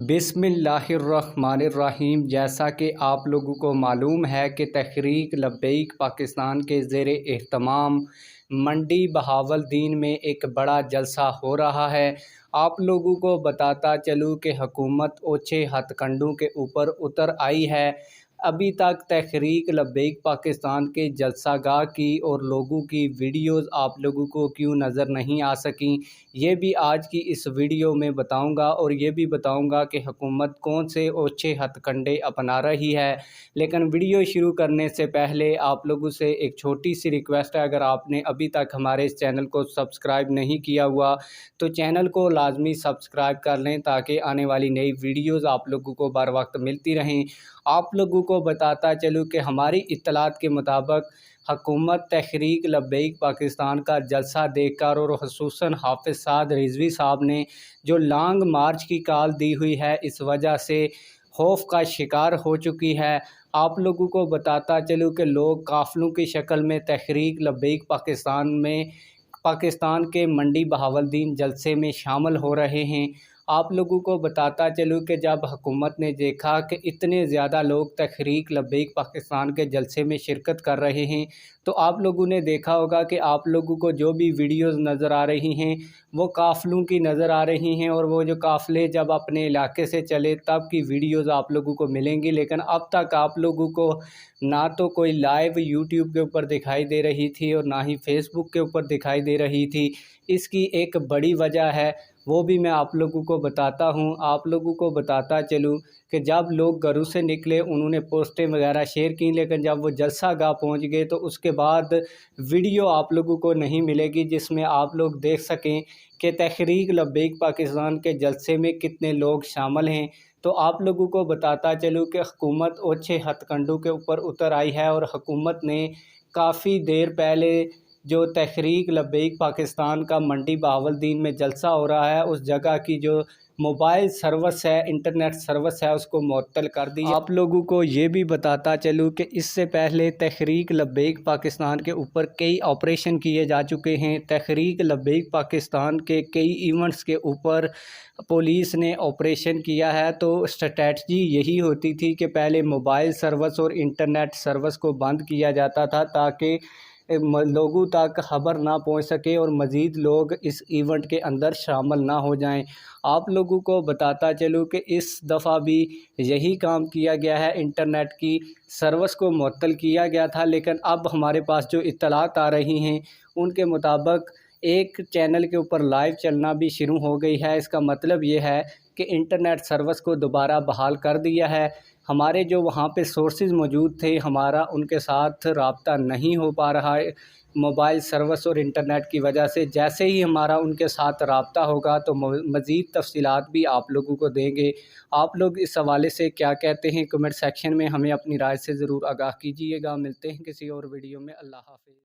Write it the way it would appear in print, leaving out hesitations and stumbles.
बिस्मिल्लाहिर्रहमानिर्रहीम। जैसा कि आप लोगों को मालूम है कि तहरीक लब्बैक पाकिस्तान के ज़ेर एहतमाम मंडी बहावलदीन में एक बड़ा जलसा हो रहा है। आप लोगों को बताता चलूँ कि हुकूमत ओछे हथकंडों के ऊपर उतर आई है। अभी तक तहरीक लब्बैक पाकिस्तान के जलसागाह की और लोगों की वीडियोज़ आप लोगों को क्यों नज़र नहीं आ सकें, ये भी आज की इस वीडियो में बताऊंगा। और ये भी बताऊंगा कि हुकूमत कौन से ओछे हथकंडे अपना रही है। लेकिन वीडियो शुरू करने से पहले आप लोगों से एक छोटी सी रिक्वेस्ट है, अगर आपने अभी तक हमारे इस चैनल को सब्सक्राइब नहीं किया हुआ तो चैनल को लाजमी सब्सक्राइब कर लें ताकि आने वाली नई वीडियोज़ आप लोगों को बर वक्त मिलती रहें। आप लोगों को बताता चलूँ कि हमारी इत्तलात के मुताबिक हुकूमत तहरीक लब्बैक पाकिस्तान का जलसा देखकर और ख़ुसूसन हाफिज़ साद रिजवी साहब ने जो लॉन्ग मार्च की कॉल दी हुई है, इस वजह से खौफ का शिकार हो चुकी है। आप लोगों को बताता चलूँ कि लोग काफ़िलों की शक्ल में तहरीक लब्बैक पाकिस्तान के मंडी बहावलदीन जलसे में शामिल हो रहे हैं। आप लोगों को बताता चलूँ कि जब हुकूमत ने देखा कि इतने ज़्यादा लोग तहरीक लब्बैक पाकिस्तान के जलसे में शिरकत कर रहे हैं, तो आप लोगों ने देखा होगा कि आप लोगों को जो भी वीडियोज़ नज़र आ रही हैं वो काफ़िलों की नज़र आ रही हैं, और वो जो काफ़िले जब अपने इलाके से चले तब की वीडियोज़ आप लोगों को मिलेंगी। लेकिन अब तक आप लोगों को ना तो कोई लाइव यूट्यूब के ऊपर दिखाई दे रही थी और ना ही फेसबुक के ऊपर दिखाई दे रही थी। इसकी एक बड़ी वजह है, वो भी मैं आप लोगों को बताता हूँ। आप लोगों को बताता चलूँ कि जब लोग घरों से निकले उन्होंने पोस्टें वगैरह शेयर की, लेकिन जब वो जलसा गाह पहुँच गए तो उसके बाद वीडियो आप लोगों को नहीं मिलेगी जिसमें आप लोग देख सकें कि तहरीक लब्बैक पाकिस्तान के जलसे में कितने लोग शामिल हैं। तो आप लोगों को बताता चलूँ कि हुकूमत ओछे हथकंडों के ऊपर उतर आई है, और हुकूमत ने काफ़ी देर पहले जो तहरीक लब्बैक पाकिस्तान का मंडी बहावलदीन में जलसा हो रहा है, उस जगह की जो मोबाइल सर्विस है, इंटरनेट सर्विस है, उसको मुअत्तल कर दी। आप लोगों को ये भी बताता चलूँ कि इससे पहले तहरीक लब्बैक पाकिस्तान के ऊपर कई ऑपरेशन किए जा चुके हैं। तहरीक लब्बैक पाकिस्तान के कई इवेंट्स के ऊपर पुलिस ने ऑपरेशन किया है। तो स्ट्रैटजी यही होती थी कि पहले मोबाइल सर्विस और इंटरनेट सर्विस को बंद किया जाता था ताकि लोगों तक खबर ना पहुंच सके और मज़ीद लोग इस इवेंट के अंदर शामिल ना हो जाएं। आप लोगों को बताता चलूँ कि इस दफ़ा भी यही काम किया गया है, इंटरनेट की सर्विस को मुअत्तल किया गया था। लेकिन अब हमारे पास जो इत्तलात आ रही हैं उनके मुताबिक एक चैनल के ऊपर लाइव चलना भी शुरू हो गई है। इसका मतलब ये है कि इंटरनेट सर्विस को दोबारा बहाल कर दिया है। हमारे जो वहाँ पे सोर्सेज मौजूद थे, हमारा उनके साथ रब्ता नहीं हो पा रहा है मोबाइल सर्विस और इंटरनेट की वजह से। जैसे ही हमारा उनके साथ रब्ता होगा तो मज़ीद तफसीलात भी आप लोगों को देंगे। आप लोग इस हवाले से क्या कहते हैं, कमेंट सेक्शन में हमें अपनी राय से ज़रूर आगाह कीजिएगा। मिलते हैं किसी और वीडियो में। अल्लाह हाफ़िज़।